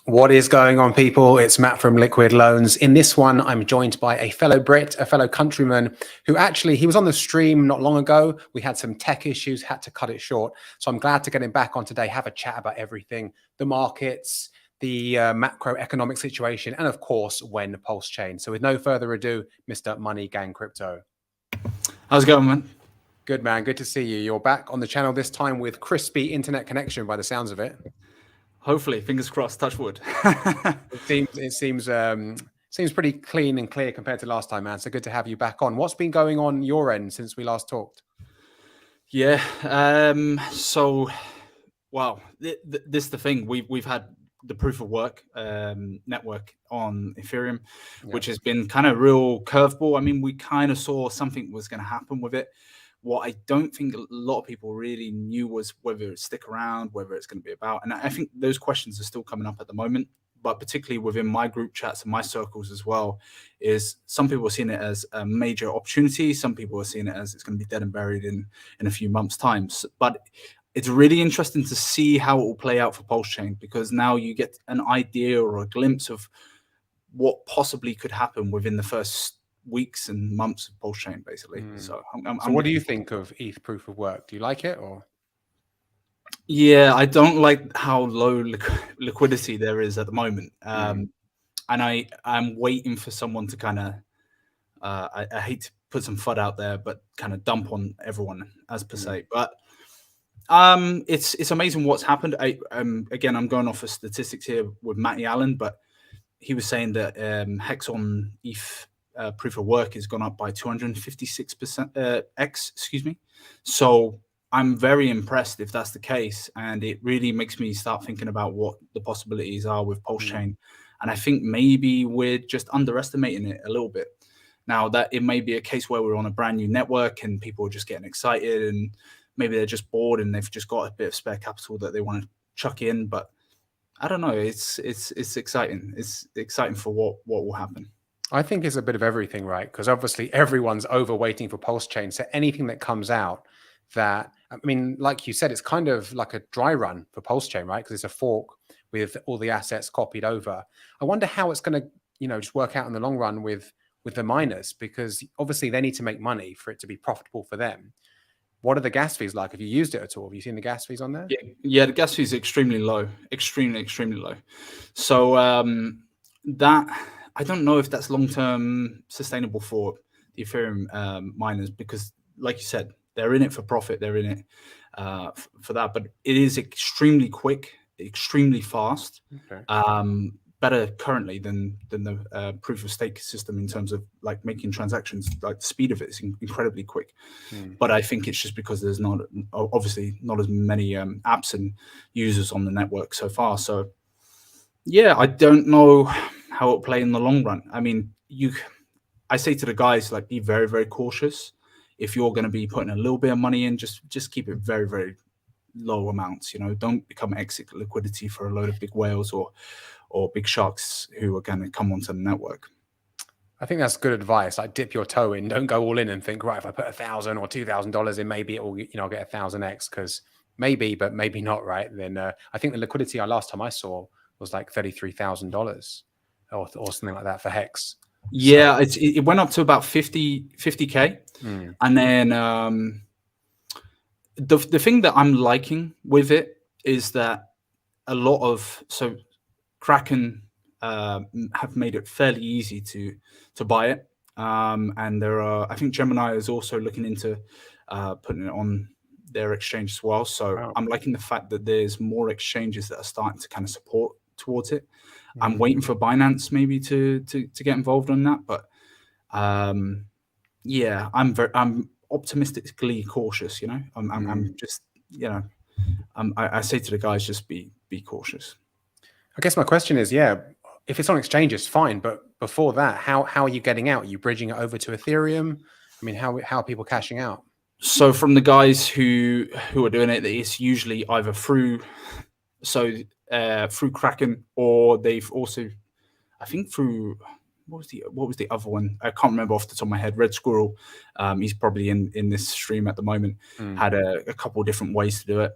What is going on, people? It's Matt from Liquid Loans. In this one, I'm joined by a fellow Brit, a fellow countryman, who actually, he was on the stream not long ago. We had some tech issues, had to cut it short. So I'm glad to get him back on today, have a chat about everything, the markets, the macroeconomic situation, and of course, when Pulsechain. So with no further ado, Mr. Money Gang Crypto. How's it going, man? Good, man. Good to see you. You're back on the channel this time with crispy internet connection by the sounds of it. Hopefully, fingers crossed, touch wood. It seems pretty clean and clear compared to last time, man. So good to have you back on. What's been going on your end since we last talked? Yeah. So, wow, this is the thing. We've had the proof of work network on Ethereum, which has been kind of real curveball. I mean, we kind of saw something was going to happen with it. What I don't think a lot of people really knew was whether it stick around, whether it's going to be about. And I think those questions are still coming up at the moment, but particularly within my group chats and my circles as well, is some people are seeing it as a major opportunity. Some people are seeing it as it's going to be dead and buried in a few months' time. But it's really interesting to see how it will play out for Pulsechain, because now you get an idea or a glimpse of what possibly could happen within the first weeks and months of Pulsechain, basically. So what do you think of ETH proof of work? Do you like it, or? Yeah, I don't like how low liquidity there is at the moment. And I'm waiting for someone to kind of, I hate to put some FUD out there, but kind of dump on everyone as per se. But it's amazing what's happened. Again, I'm going off of statistics here with Matty Allen, but he was saying that Hex on ETH proof of work has gone up by 256% excuse me. So I'm very impressed if that's the case, and it really makes me start thinking about what the possibilities are with Pulsechain. And I think maybe we're just underestimating it a little bit. Now, that it may be a case where we're on a brand new network and people are just getting excited, and maybe they're just bored and they've just got a bit of spare capital that they want to chuck in. But I don't know. It's exciting. It's exciting for what will happen. I think it's a bit of everything, right? Because obviously everyone's over waiting for Pulsechain. So anything that comes out that, I mean, like you said, it's kind of like a dry run for Pulsechain, right? Because it's a fork with all the assets copied over. I wonder how it's going to, just work out in the long run with the miners, because obviously they need to make money for it to be profitable for them. What are the gas fees like? Have you used it at all? Have you seen the gas fees on there? Yeah, the gas fees are extremely low, extremely low. So that, I don't know if that's long-term sustainable for the Ethereum miners, because like you said, they're in it for profit. They're in it for that, but it is extremely quick, extremely fast. Okay. Better currently than the proof of stake system in terms of like making transactions. Like the speed of it is incredibly quick. But I think it's just because there's obviously not as many apps and users on the network so far. So yeah, I don't know how it'll play in the long run. I mean, I say to the guys, like, be very, very cautious. If you're going to be putting a little bit of money in, just keep it very, very low amounts. Don't become exit liquidity for a load of big whales or big sharks who are going to come onto the network. I think that's good advice. Like, dip your toe in. Don't go all in and think, right, if I put $1,000 or $2,000 in, maybe it will, I'll get 1,000x, because maybe, but maybe not, right? Then I think the liquidity last time I saw was like $33,000 or something like that for Hex. Yeah, so it went up to about 50K. And then the thing that I'm liking with it is that a lot of, so Kraken have made it fairly easy to buy it. And there are, I think Gemini is also looking into putting it on their exchange as well. So I'm liking the fact that there's more exchanges that are starting to kind of support towards it. I'm waiting for Binance maybe to get involved on that, but yeah, I'm optimistically cautious. I'm just, I say to the guys, just be cautious. I guess my question is, if it's on exchanges, fine, but before that, how are you getting out? Are you bridging it over to Ethereum? I mean, how are people cashing out? So from the guys who are doing it, it's usually either through Kraken, or they've also, I think through, what was the other one? I can't remember off the top of my head. Red Squirrel, he's probably in this stream at the moment, had a couple of different ways to do it.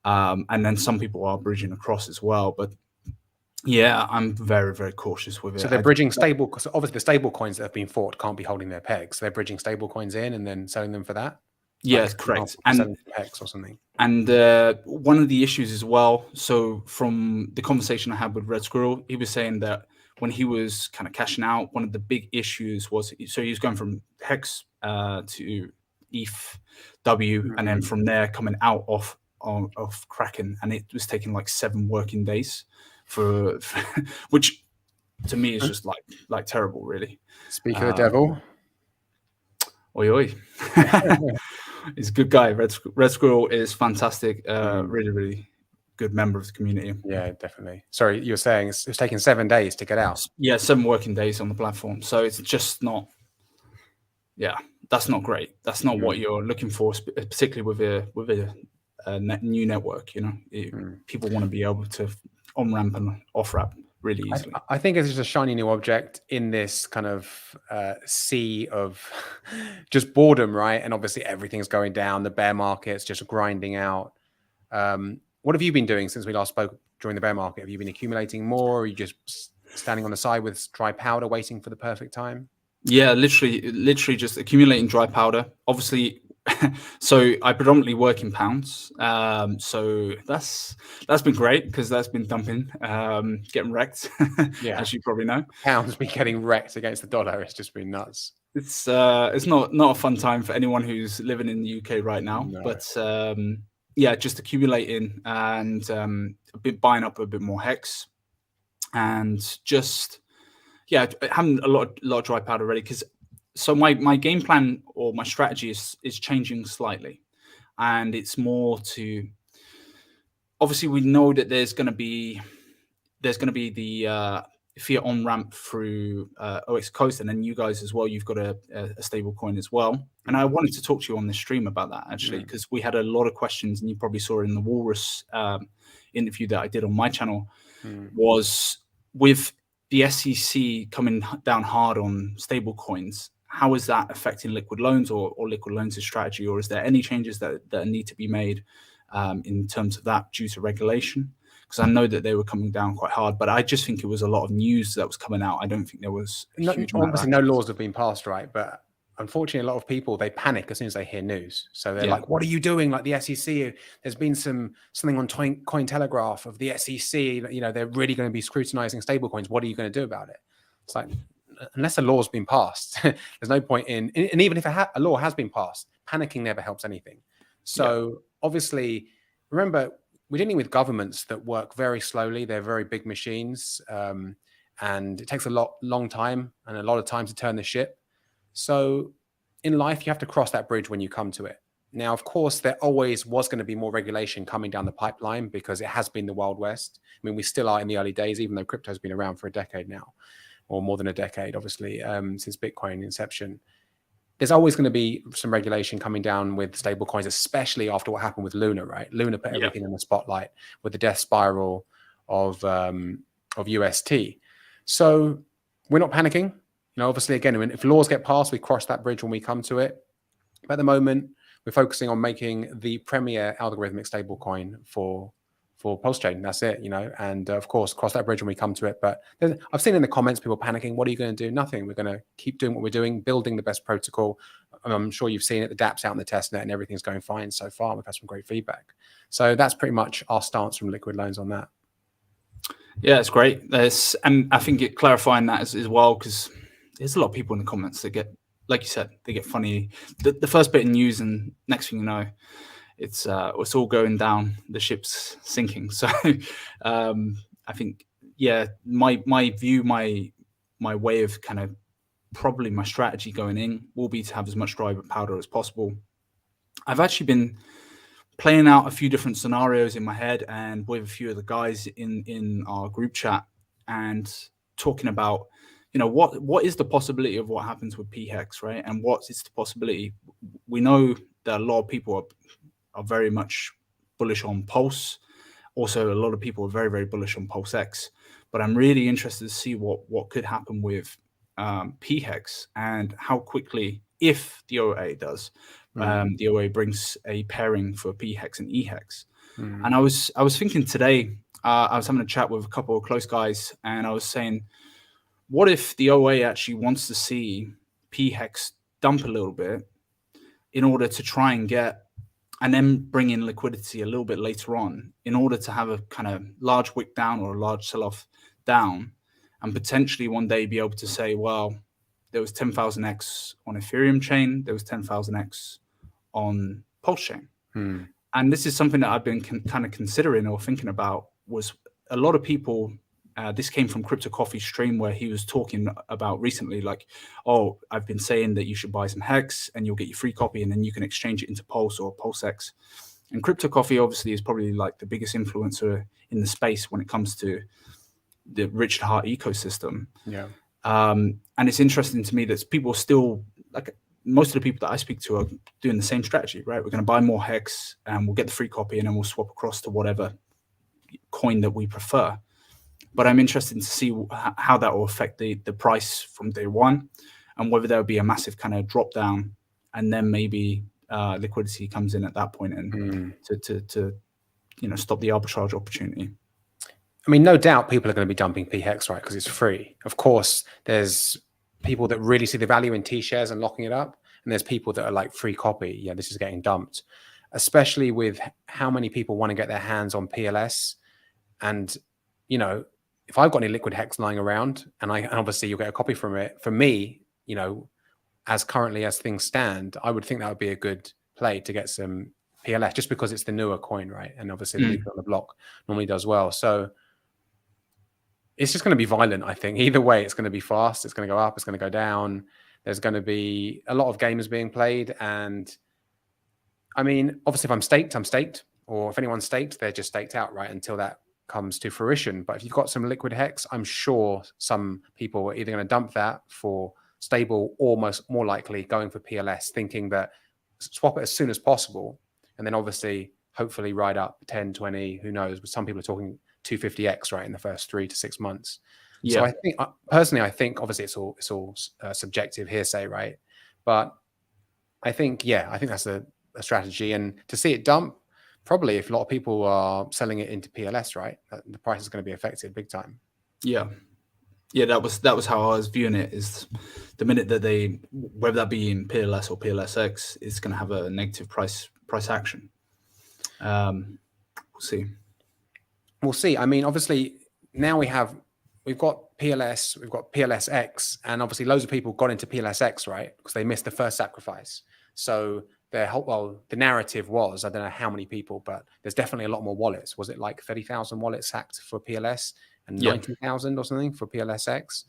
And then some people are bridging across as well. But Yeah, I'm very, very cautious with it. So they're bridging stable, because obviously the stable coins that have been fought can't be holding their pegs. So they're bridging stable coins in and then selling them for that. Yes, Like, correct. selling pegs or something. And one of the issues as well, so from the conversation I had with Red Squirrel, he was saying that when he was kind of cashing out, one of the big issues was, so he was going from Hex to ETH W, and then from there coming out of Kraken, and it was taking like 7 working days for which to me is just like terrible, really. Speak of the devil. Oi, oi. He's a good guy. Red Squirrel is fantastic. Really, really good member of the community. Yeah, definitely. Sorry, you were saying it's taking 7 days to get out. Yeah, 7 working days on the platform. So it's just not. Yeah, that's not great. That's not what you're looking for, particularly with a new network. You know, people want to be able to on ramp and off ramp really easily. I think it's just a shiny new object in this kind of sea of just boredom, right? And obviously everything's going down. The bear market's just grinding out. What have you been doing since we last spoke during the bear market? Have you been accumulating more? Or are you just standing on the side with dry powder waiting for the perfect time? Yeah, literally just accumulating dry powder. Obviously, so I predominantly work in pounds. So that's been great because that's been dumping, getting wrecked, as you probably know. Pounds been getting wrecked against the dollar. It's just been nuts. It's not a fun time for anyone who's living in the UK right now. No. But yeah, just accumulating and a bit buying up a bit more Hex, and just having a lot of dry powder ready. Because so my game plan or my strategy is changing slightly, and it's more to, obviously we know that there's going to be the fiat on ramp through OX Coast, and then you guys as well, you've got a stable coin as well. And I wanted to talk to you on this stream about that actually, because we had a lot of questions, and you probably saw it in the Walrus interview that I did on my channel, was with the SEC coming down hard on stable coins, how is that affecting liquid loans or liquid loans' strategy, or is there any changes that need to be made in terms of that due to regulation? Because I know that they were coming down quite hard, but I just think it was a lot of news that was coming out. I don't think there was obviously no laws have been passed, right? But unfortunately, a lot of people, they panic as soon as they hear news. So they're like, what are you doing? Like the SEC, there's been something on Cointelegraph of the SEC, you know, they're really going to be scrutinizing stablecoins. What are you going to do about it? It's like, unless a law's been passed, there's no point in, and even if a law has been passed, panicking never helps anything. So obviously, remember, we're dealing with governments that work very slowly. They're very big machines, and it takes a long time and a lot of time to turn the ship. So in life, you have to cross that bridge when you come to it. Now, of course, there always was going to be more regulation coming down the pipeline because it has been the Wild West. I mean, we still are in the early days, even though crypto has been around for a decade now, or more than a decade, obviously, since Bitcoin inception. There's always going to be some regulation coming down with stable coins, especially after what happened with Luna, right? Luna put everything in the spotlight with the death spiral of UST. So we're not panicking. You know, obviously, again, if laws get passed, we cross that bridge when we come to it. But at the moment, we're focusing on making the premier algorithmic stablecoin for Pulsechain. That's it, you know, and of course, cross that bridge when we come to it. But I've seen in the comments people panicking. What are you going to do? Nothing. We're going to keep doing what we're doing, building the best protocol. I'm sure you've seen it. The dApp's out in the testnet, and everything's going fine so far. We've had some great feedback. So that's pretty much our stance from Liquid Loans on that. Yeah, it's great. And I think it clarifying that as well, because there's a lot of people in the comments that get, like you said, they get funny. The first bit of news, and next thing you know, it's all going down. The ship's sinking. So I think, yeah, my view, my way of kind of probably my strategy going in will be to have as much dry powder as possible. I've actually been playing out a few different scenarios in my head and with a few of the guys in our group chat, and talking about, you know, what is the possibility of what happens with PHEX, right? And what is the possibility? We know that a lot of people are very much bullish on Pulse. Also, a lot of people are very, very bullish on PulseX. But I'm really interested to see what could happen with PHEX and how quickly, if the OA does, the OA brings a pairing for PHEX and EHEX. And I was thinking today, I was having a chat with a couple of close guys, and I was saying, what if the OA actually wants to see PHEX dump a little bit in order to try and get, and then bring in liquidity a little bit later on in order to have a kind of large wick down or a large sell-off down, and potentially one day be able to say, well, there was 10,000x on Ethereum chain, there was 10,000x on Pulse chain. And this is something that I've been kind of considering or thinking about. Was a lot of people, this came from Crypto Coffee stream, where he was talking about recently, like, oh, I've been saying that you should buy some Hex and you'll get your free copy and then you can exchange it into Pulse or PulseX. And Crypto Coffee obviously is probably like the biggest influencer in the space when it comes to the Richard Heart ecosystem. Yeah. And it's interesting to me that people still, like, most of the people that I speak to are doing the same strategy, right? We're going to buy more Hex and we'll get the free copy and then we'll swap across to whatever coin that we prefer. But I'm interested to see how that will affect the price from day one, and whether there will be a massive kind of drop down, and then maybe liquidity comes in at that point and to stop the arbitrage opportunity. I mean, no doubt people are going to be dumping PHEX, right? Because it's free. Of course, there's people that really see the value in T-shares and locking it up, and there's people that are like, free copy. Yeah, this is getting dumped, especially with how many people want to get their hands on PLS. And, you know, if I've got any liquid Hex lying around, and obviously you'll get a copy from it, for me, you know, as currently as things stand, I would think that would be a good play to get some PLS, just because it's the newer coin, right? And obviously the people on the block normally does well. So it's just going to be violent, I think. Either way, it's going to be fast. It's going to go up. It's going to go down. There's going to be a lot of games being played. And I mean, obviously, if I'm staked. Or if anyone's staked, they're just staked out, right? Until that comes to fruition. But if you've got some liquid Hex, I'm sure some people are either going to dump that for stable, or more likely going for PLS, thinking that swap it as soon as possible. And then obviously, hopefully ride up 10, 20, who knows? But some people are talking 250x, right, in the first 3 to 6 months. Yeah. So I think, personally, obviously it's all subjective hearsay, right? But I think that's a strategy. And to see it dump, probably if a lot of people are selling it into PLS, right, the price is going to be affected big time. Yeah. That was how I was viewing it, is the minute that they, whether that be in PLS or PLSX, is going to have a negative price action. We'll see. We'll see. I mean, obviously now we've got PLS, we've got PLSX, and obviously loads of people got into PLSX, right, because they missed the first sacrifice. So the narrative was, I don't know how many people, but there's definitely a lot more wallets. Was it like 30,000 wallets sacked for PLS and 90,000 or something for PLSX?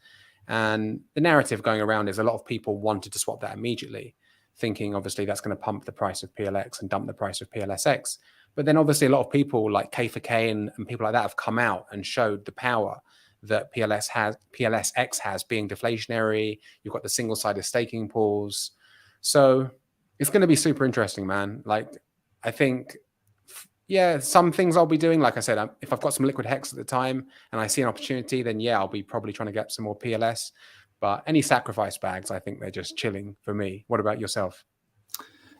And the narrative going around is a lot of people wanted to swap that immediately, thinking obviously that's going to pump the price of PLX and dump the price of PLSX. But then obviously a lot of people like K4K and people like that have come out and showed the power that PLSX has, being deflationary. You've got the single-sided staking pools. So it's going to be super interesting, man. Like, I think, some things I'll be doing. Like I said, if I've got some liquid Hex at the time and I see an opportunity, then I'll be probably trying to get some more PLS. But any sacrifice bags, I think they're just chilling for me. What about yourself?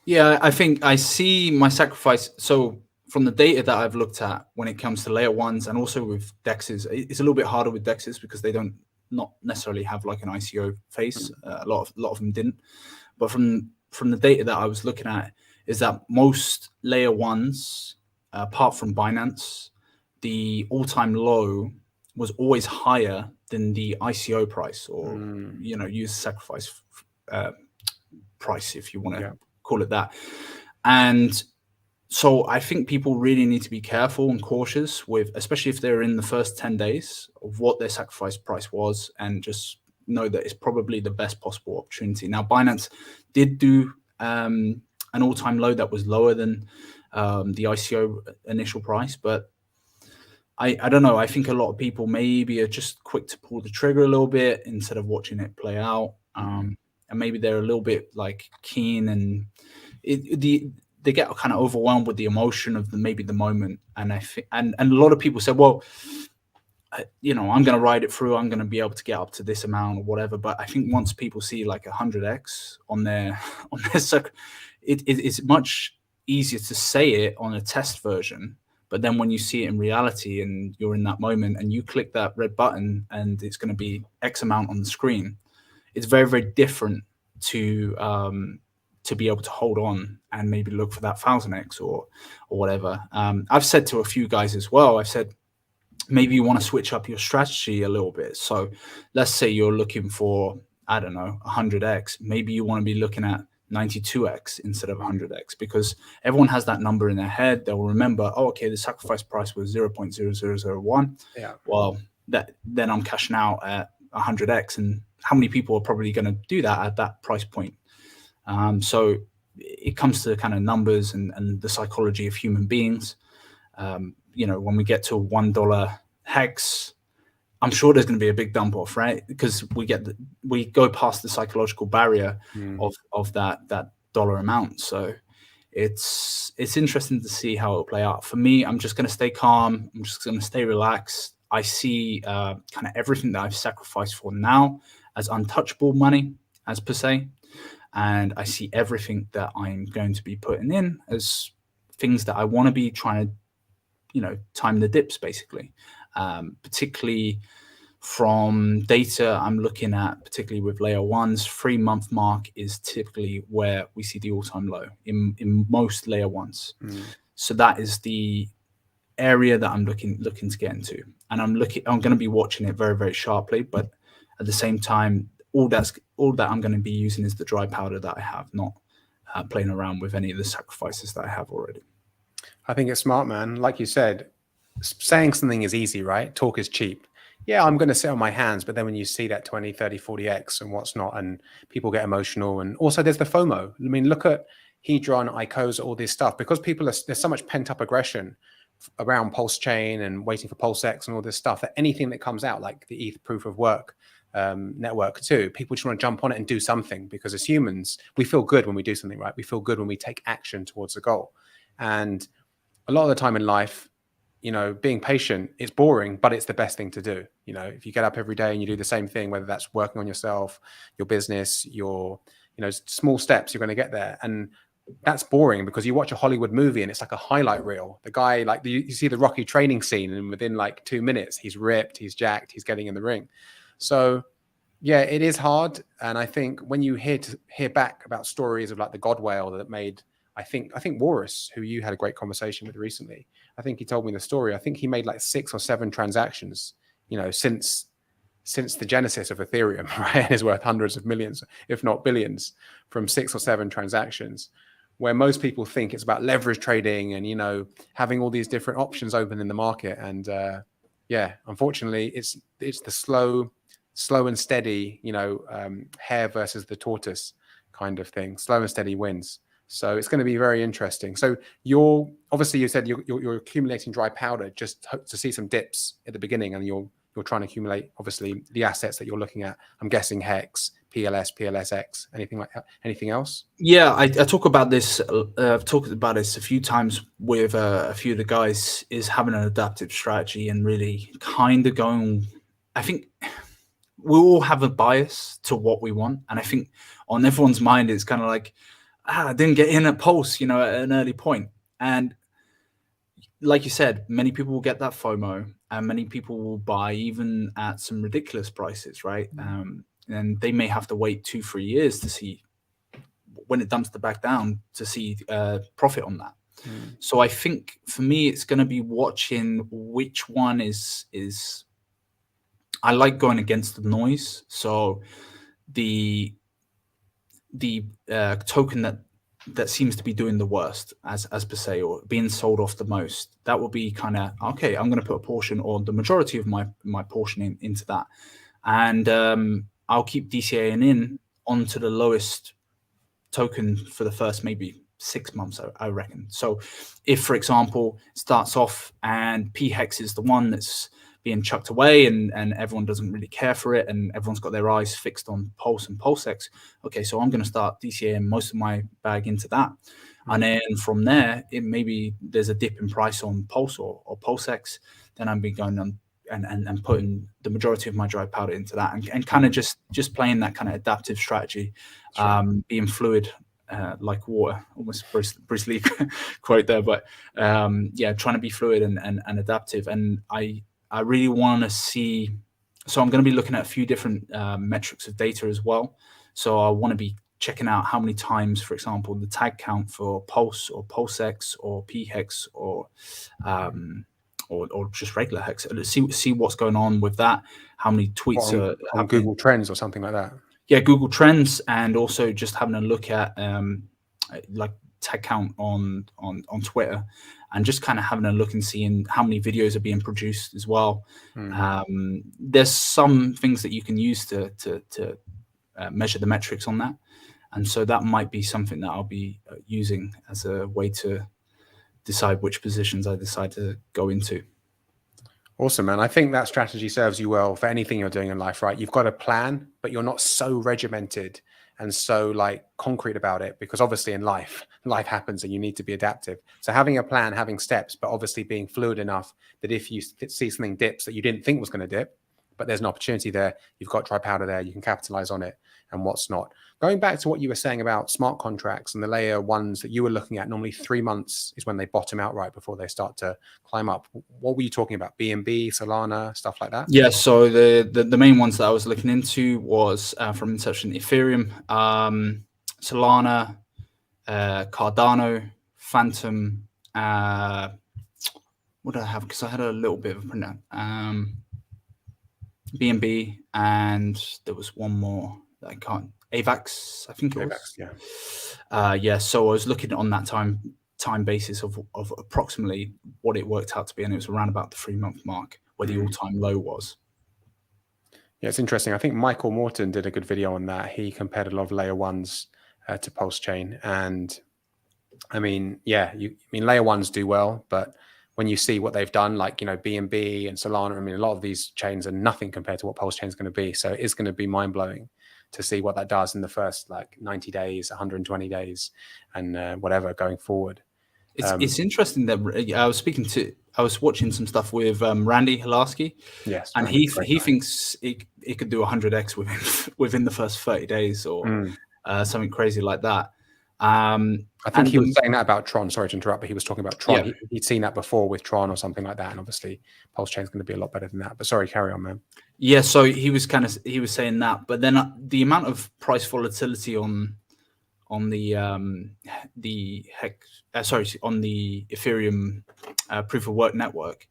Yeah, I think I see my sacrifice. So from the data that I've looked at when it comes to layer ones, and also with DEXs, it's a little bit harder with DEXs because they not necessarily have like an ICO phase. A lot of them didn't. But from the data that I was looking at, is that most layer ones, apart from Binance, the all-time low was always higher than the ICO price, or use sacrifice price, if you want to call it that. And so I think people really need to be careful and cautious with, especially if they're in the first 10 days, of what their sacrifice price was, and just know that it's probably the best possible opportunity. Now, Binance did do an all-time low that was lower than the ICO initial price, but I don't know. I think a lot of people maybe are just quick to pull the trigger a little bit instead of watching it play out, and maybe they're a little bit like keen, and they get kind of overwhelmed with the emotion of the moment. And I think, and a lot of people say, well, I'm going to ride it through. I'm going to be able to get up to this amount or whatever. But I think once people see like 100x on their it's much easier to say it on a test version. But then when you see it in reality and you're in that moment and you click that red button and it's going to be X amount on the screen, it's very, very different to be able to hold on and maybe look for that 1000x or whatever. I've said to a few guys as well, I've said, maybe you want to switch up your strategy a little bit. So let's say you're looking for, I don't know, 100x. Maybe you want to be looking at 92x instead of 100x, because everyone has that number in their head. They'll remember, oh, okay, the sacrifice price was 0.0001. Yeah. Well, then I'm cashing out at 100x. And how many people are probably going to do that at that price point? So it comes to kind of numbers and the psychology of human beings. When we get to $1 hex, I'm sure there's going to be a big dump off, right? Because we go past the psychological barrier of that dollar amount. So it's interesting to see how it'll play out. For me, I'm just going to stay calm. I'm just going to stay relaxed. I see kind of everything that I've sacrificed for now as untouchable money, as per se. And I see everything that I'm going to be putting in as things that I want to be trying to, time the dips, basically. Particularly from data I'm looking at, particularly with layer ones, 3-month mark is typically where we see the all-time low in most layer ones. So that is the area that I'm looking to get into, and I'm going to be watching it very, very sharply. But at the same time, all that I'm going to be using is the dry powder that I have, not playing around with any of the sacrifices that I have already. I think it's smart, man. Like you said, saying something is easy, right? Talk is cheap. Yeah, I'm going to sit on my hands. But then when you see that 20, 30, 40x and what's not, and people get emotional. And also there's the FOMO. I mean, look at Hedron, Icosa, all this stuff, because there's so much pent up aggression around Pulse Chain and waiting for PulseX and all this stuff, that anything that comes out, like the ETH proof of work network too, people just want to jump on it and do something, because as humans, we feel good when we do something, right? We feel good when we take action towards a goal. And a lot of the time in life, being patient, it's boring, but it's the best thing to do. If you get up every day and you do the same thing, whether that's working on yourself, your business, your, small steps, you're going to get there. And that's boring because you watch a Hollywood movie and it's like a highlight reel. The guy, like you see the Rocky training scene, and within like 2 minutes, he's ripped, he's jacked, he's getting in the ring. So yeah, it is hard. And I think when you hear back about stories of like the God whale that made, I think Walrus, who you had a great conversation with recently, I think he told me the story. I think he made like 6 or 7 transactions, since the genesis of Ethereum, right? And is worth hundreds of millions, if not billions, from 6 or 7 transactions, where most people think it's about leverage trading and, having all these different options open in the market. And unfortunately, it's the slow and steady, hare versus the tortoise kind of thing. Slow and steady wins. So it's going to be very interesting. So you said you're accumulating dry powder just to see some dips at the beginning, and you're trying to accumulate obviously the assets that you're looking at. I'm guessing Hex, PLS, PLSX, anything like that. Anything else? Yeah, I talk about this. I've talked about this a few times with a few of the guys. Is having an adaptive strategy and really kind of going. I think we all have a bias to what we want, and I think on everyone's mind it's kind of like, I didn't get in at Pulse, at an early point. And like you said, many people will get that FOMO, and many people will buy even at some ridiculous prices, right? And they may have to wait 2-3 years to see when it dumps back down to see profit on that. So I think for me, it's going to be watching which one is. I like going against the noise. So the token that seems to be doing the worst as per se, or being sold off the most, that will be kind of, okay, I'm going to put a portion or the majority of my portion into that. And I'll keep DCAing in onto the lowest token for the first maybe 6 months, I reckon. So if, for example, it starts off and P-Hex is the one that's being chucked away and everyone doesn't really care for it and everyone's got their eyes fixed on Pulse and PulseX, okay, so I'm going to start DCAing most of my bag into that. And then from there, it maybe there's a dip in price on Pulse or PulseX, then I'm be going on and putting the majority of my dry powder into that and kind of just playing that kind of adaptive strategy, being fluid like water, almost Bruce Lee quote there. But yeah, trying to be fluid and adaptive. And I really want to see. So I'm going to be looking at a few different metrics of data as well. So I want to be checking out how many times, for example, the tag count for Pulse or PulseX or PHEX or just regular Hex. See what's going on with that. How many tweets are on Google Trends or something like that. Yeah, Google Trends, and also just having a look at like tag count on Twitter, and just kind of having a look and seeing how many videos are being produced as well. There's some things that you can use to measure the metrics on that, and so that might be something that I'll be using as a way to decide which positions I decide to go into. Awesome, man. I think that strategy serves you well for anything you're doing in life, right? You've got a plan, but you're not so regimented and so like concrete about it, because obviously in life happens and you need to be adaptive. So having a plan, having steps, but obviously being fluid enough that if you see something dips that you didn't think was going to dip, but there's an opportunity there, you've got dry powder there, you can capitalize on it and what's not. Going back to what you were saying about smart contracts and the layer ones that you were looking at, normally 3 months is when they bottom out right before they start to climb up. What were you talking about? BNB, Solana, stuff like that? Yeah, so the main ones that I was looking into was from inception Ethereum, Solana, Cardano, Phantom, what did I have? Because I had a little bit of a printout. BNB, and there was one more that I can't. AVAX, I think it was. Yeah. Yeah. So I was looking on that time basis of approximately what it worked out to be, and it was around about the 3-month mark where the all-time low was. Yeah, it's interesting. I think Michael Morton did a good video on that. He compared a lot of layer ones to Pulse Chain, and I mean, yeah, layer ones do well, but when you see what they've done, like, you know, BNB and Solana, I mean, a lot of these chains are nothing compared to what Pulse Chain is going to be. So it's going to be mind blowing to see what that does in the first like 90 days, 120 days, and whatever going forward. It's interesting that I was watching some stuff with Randy Hilarski. Yes, and he thinks it could do 100x within the first 30 days or something crazy like that. I think he was saying that about Tron. Sorry to interrupt, but he was talking about Tron. Yeah. He'd seen that before with Tron or something like that, and obviously Pulse Chain is going to be a lot better than that. But sorry, carry on, man. Yeah, so he was saying that, but then the amount of price volatility on the Ethereum proof of work network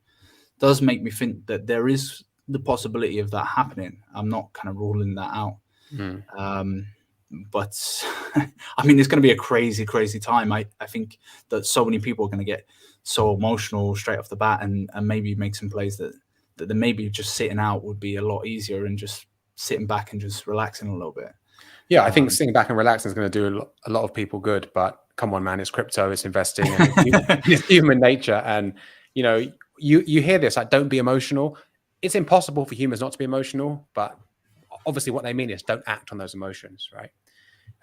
does make me think that there is the possibility of that happening. I'm not kind of ruling that out. But I mean, it's going to be a crazy time. I think that so many people are going to get so emotional straight off the bat and maybe make some plays that maybe just sitting out would be a lot easier and just sitting back and just relaxing a little bit. Yeah, I think sitting back and relaxing is going to do a lot of people good. But come on, man, it's crypto, it's investing, and it's human nature. And you know, you hear this like, don't be emotional. It's impossible for humans not to be emotional, but obviously what they mean is don't act on those emotions, right?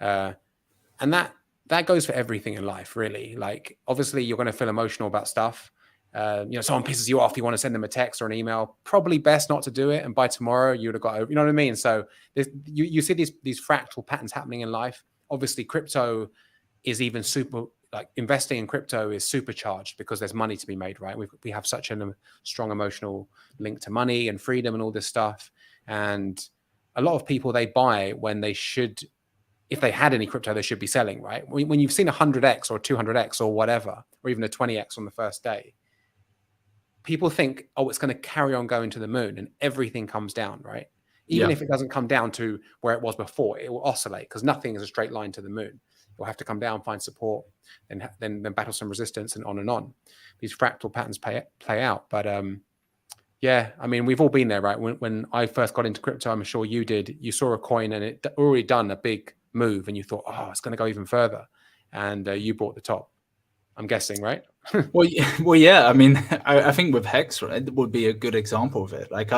And that goes for everything in life, really. Like, obviously you're going to feel emotional about stuff. You know, someone pisses you off, you want to send them a text or an email, probably best not to do it. And by tomorrow you would have got over, you know what I mean? So you see these fractal patterns happening in life. Obviously crypto is even like investing in crypto is supercharged because there's money to be made, right? We have such a strong emotional link to money and freedom and all this stuff. And a lot of people, they buy when they should, if they had any crypto, they should be selling, right? When you've seen 100x or 200x or whatever, or even a 20x on the first day, people think, oh, it's going to carry on going to the moon and everything comes down, right? Even if it doesn't come down to where it was before, it will oscillate because nothing is a straight line to the moon. You'll have to come down, find support, then battle some resistance and on. These fractal patterns play out. But yeah, I mean, we've all been there, right? When I first got into crypto, I'm sure you did, you saw a coin and it already done a big move and you thought, oh, it's going to go even further. And you bought the top, I'm guessing, right? Well, yeah. I mean, I think with Hex, right, it would be a good example of it. Like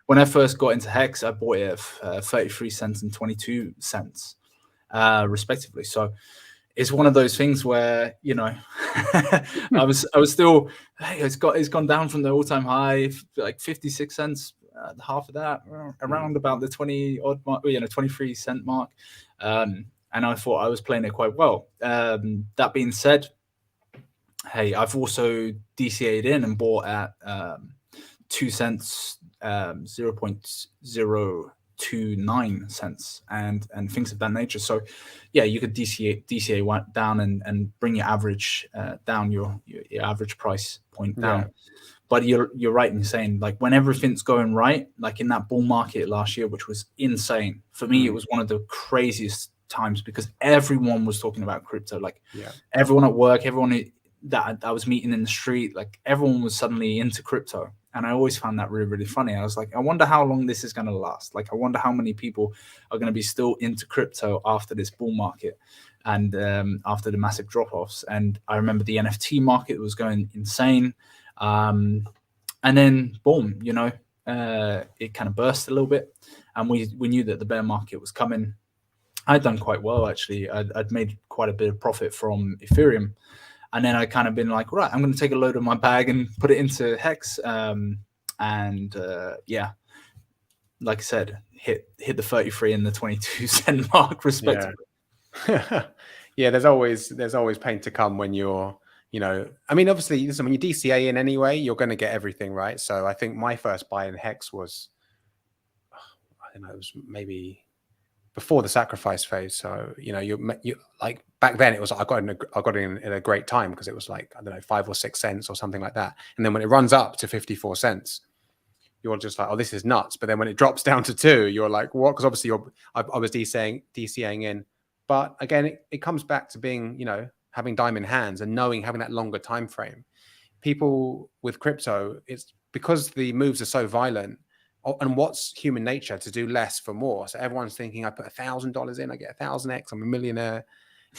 when I first got into Hex, I bought it at 33 cents and 22 cents, respectively. So it's one of those things where, you know, I was still, hey, it's gone down from the all-time high, like 56 cents, half of that, around about the 20 odd mark, 23 cent mark. and I thought I was playing it quite well. That being said, hey, I've also DCA'd in and bought at 2 cents, 0.029 cents, and things of that nature. So yeah, you could DCA down and bring your average down, your average price point down. Yeah. But you're right in saying, like, when everything's going right, like in that bull market last year, which was insane for me, it was one of the craziest times because everyone was talking about crypto. Like, everyone at work, everyone that I was meeting in the street, like everyone was suddenly into crypto. And I always found that really, really funny. I was like, I wonder how long this is going to last. Like, I wonder how many people are going to be still into crypto after this bull market and after the massive drop-offs. And I remember the NFT market was going insane. And then boom, you know, it kind of burst a little bit, and we knew that the bear market was coming. I'd done quite well, actually. I'd made quite a bit of profit from Ethereum, and then I kind of been like, right, I'm going to take a load of my bag and put it into Hex. Yeah, like I said, hit the 33 and the 22 cent mark respectively. Yeah, there's always pain to come when you're, you know, I mean, obviously, listen, when you DCA in anyway, you're going to get everything, right? So I think my first buy in Hex was, I don't know, it was maybe before the sacrifice phase. So, you know, you like back then it was, I got it in a great time because it was like, I don't know, 5 or 6 cents or something like that. And then when it runs up to 54 cents, you're just like, oh, this is nuts. But then when it drops down to 2, you're like, what? Because obviously I was DCAing in. But again, it comes back to being, you know, having diamond hands and having that longer time frame. People with crypto, it's because the moves are so violent, and what's human nature to do less for more. So everyone's thinking, I put $1,000 in, I get 1,000x, I'm a millionaire.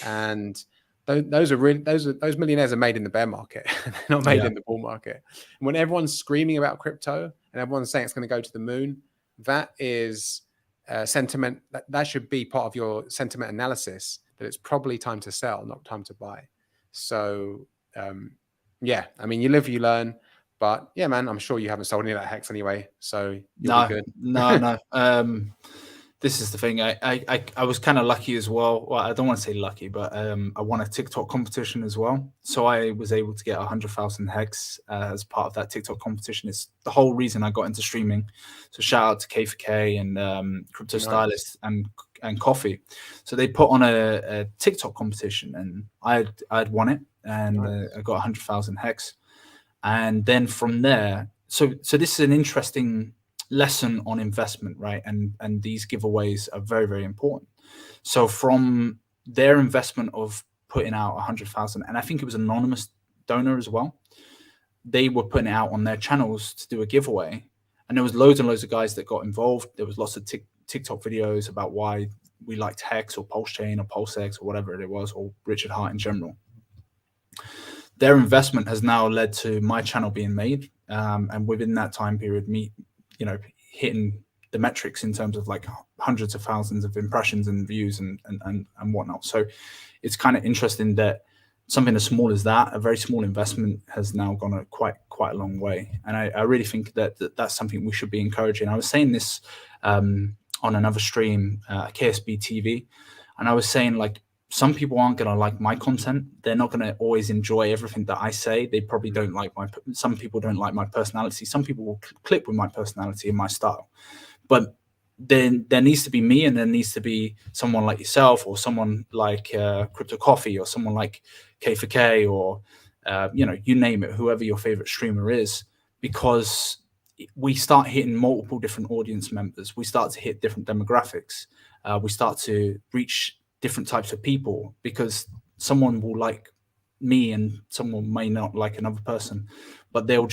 And those millionaires are made in the bear market. They're not made in the bull market. And when everyone's screaming about crypto and everyone's saying it's going to go to the moon, that is sentiment. That should be part of your sentiment analysis, that it's probably time to sell, not time to buy. So yeah, I mean, you live, you learn. But yeah, man, I'm sure you haven't sold any of that Hex anyway, so you'll be good. No. This is the thing. I was kind of lucky as well. Well, I don't want to say lucky, but I won a TikTok competition as well. So I was able to get 100,000 Hex as part of that TikTok competition. It's the whole reason I got into streaming. So shout out to K4K and Crypto Stylist and Coffee. So they put on a TikTok competition, and I'd won it, and I got 100,000 Hex. And then from there, so this is an interesting lesson on investment, right? And these giveaways are very, very important. So from their investment of putting out 100,000, and I think it was anonymous donor as well, they were putting it out on their channels to do a giveaway, and there was loads and loads of guys that got involved. There was lots of TikTok videos about why we liked Hex or Pulsechain or PulseX or whatever it was, or Richard Hart in general. Their investment has now led to my channel being made, and within that time period, me, you know, hitting the metrics in terms of like hundreds of thousands of impressions and views and whatnot. So it's kind of interesting that something as small as that, a very small investment, has now gone a quite a long way. And I really think that that's something we should be encouraging. I was saying this on another stream, KSB TV, and I was saying, like, some people aren't going to like my content. They're not going to always enjoy everything that I say. They probably don't like some people don't like my personality. Some people will click with my personality and my style. But then there needs to be me, and there needs to be someone like yourself, or someone like Crypto Coffee, or someone like K4K, or you know, you name it, whoever your favorite streamer is, because we start hitting multiple different audience members. We start to hit different demographics. We start to reach different types of people, because someone will like me and someone may not like another person, but they'll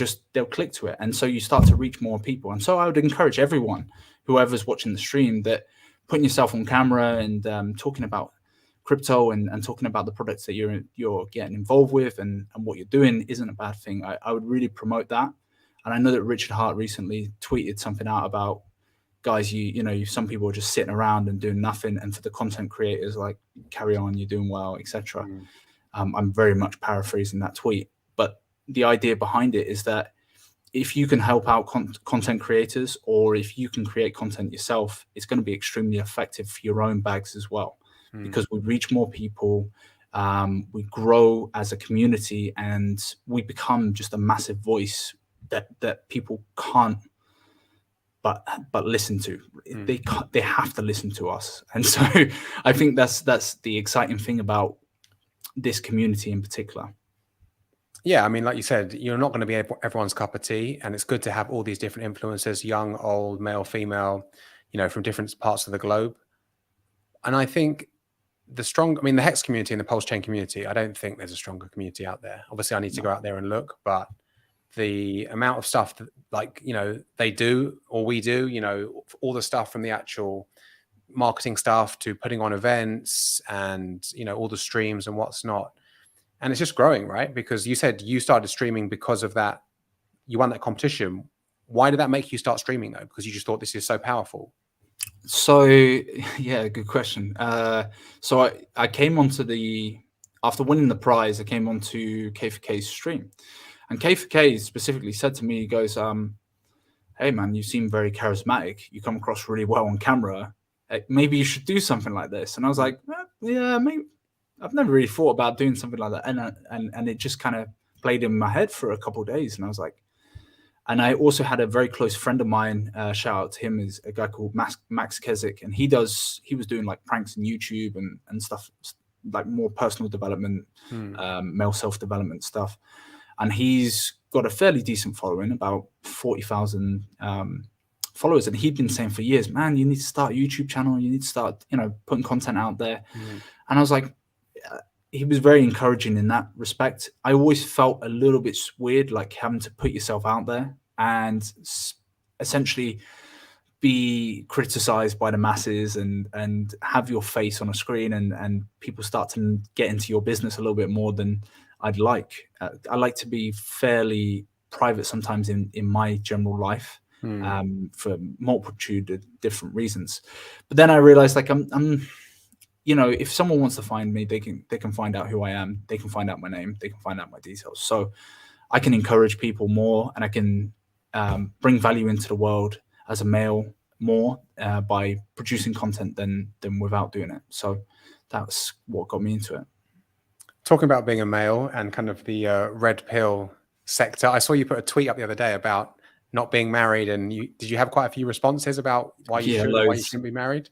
click to it. And so you start to reach more people. And so I would encourage everyone, whoever's watching the stream, that putting yourself on camera and talking about crypto and talking about the products that you're getting involved with and what you're doing isn't a bad thing. I would really promote that. And I know that Richard Hart recently tweeted something out about, guys, you know, some people are just sitting around and doing nothing, and for the content creators, like, carry on, you're doing well, etc. I'm very much paraphrasing that tweet, but the idea behind it is that if you can help out content creators, or if you can create content yourself, it's going to be extremely effective for your own bags as well. because we reach more people, we grow as a community, and we become just a massive voice that people can't but listen to. They have to listen to us. And so I think that's the exciting thing about this community in particular. Yeah, I mean, like you said, you're not going to be everyone's cup of tea, and it's good to have all these different influencers, young, old, male, female, from different parts of the globe. And I think the Hex community and the Pulsechain community, I don't think there's a stronger community out there. Obviously, I need to go out there and look, but the amount of stuff that, they do, or we do, all the stuff from the actual marketing stuff to putting on events and, all the streams and what's not. And it's just growing, right? Because you said you started streaming because of that. You won that competition. Why did that make you start streaming though? Because you just thought this is so powerful. So yeah, good question. So I came onto after winning the prize, I came onto K4K's stream, and K4K specifically said to me, he goes, "Hey man, you seem very charismatic. You come across really well on camera. Maybe you should do something like this." And I was like, "Yeah, maybe." I've never really thought about doing something like that, and it just kind of played in my head for a couple of days, and I was like. And I also had a very close friend of mine, shout out to him, is a guy called Max Keswick, and he was doing like pranks on YouTube and stuff, like more personal development, male self-development stuff. And he's got a fairly decent following, about 40,000 followers. And he'd been saying for years, man, you need to start a YouTube channel. You need to start, putting content out there. And I was like, he was very encouraging in that respect. I always felt a little bit weird, like having to put yourself out there and essentially be criticized by the masses and have your face on a screen, and people start to get into your business a little bit more than I'd like. I like to be fairly private sometimes in my general life, for multitude of different reasons. But then I realized, like, I'm if someone wants to find me, they can find out who I am. They can find out my name. They can find out my details. So I can encourage people more, and I can bring value into the world as a male more by producing content than without doing it. So that's what got me into it. Talking about being a male and kind of the red pill sector, I saw you put a tweet up the other day about not being married, and did you have quite a few responses about why you shouldn't be married?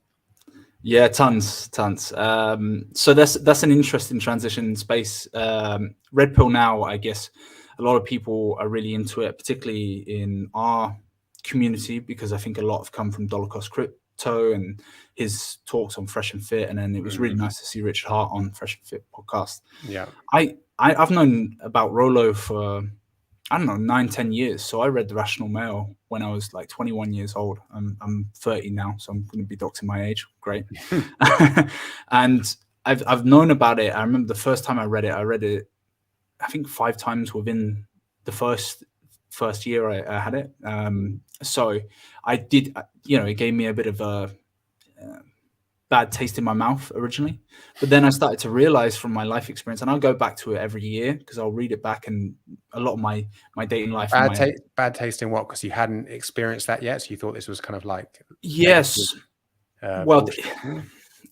Yeah, tons. So that's an interesting transition space. Red pill now, I guess a lot of people are really into it, particularly in our community, because I think a lot have come from Dollar Cost Crypto and his talks on Fresh and Fit, and then it was really nice to see Richard Hart on Fresh and Fit podcast. Yeah, I've known about Rolo for, I don't know, 9-10 years. So I read The Rational Male when I was like 21 years old. I'm 30 now, so I'm going to be doxing my age. Great. And I've known about it. I remember the first time I read it, I think 5 times within the first year I had it. So I did, it gave me a bit of a bad taste in my mouth originally, but then I started to realize from my life experience, and I'll go back to it every year because I'll read it back, and a lot of my dating life. Bad taste in what? Because you hadn't experienced that yet, so you thought this was kind of like yes. Well,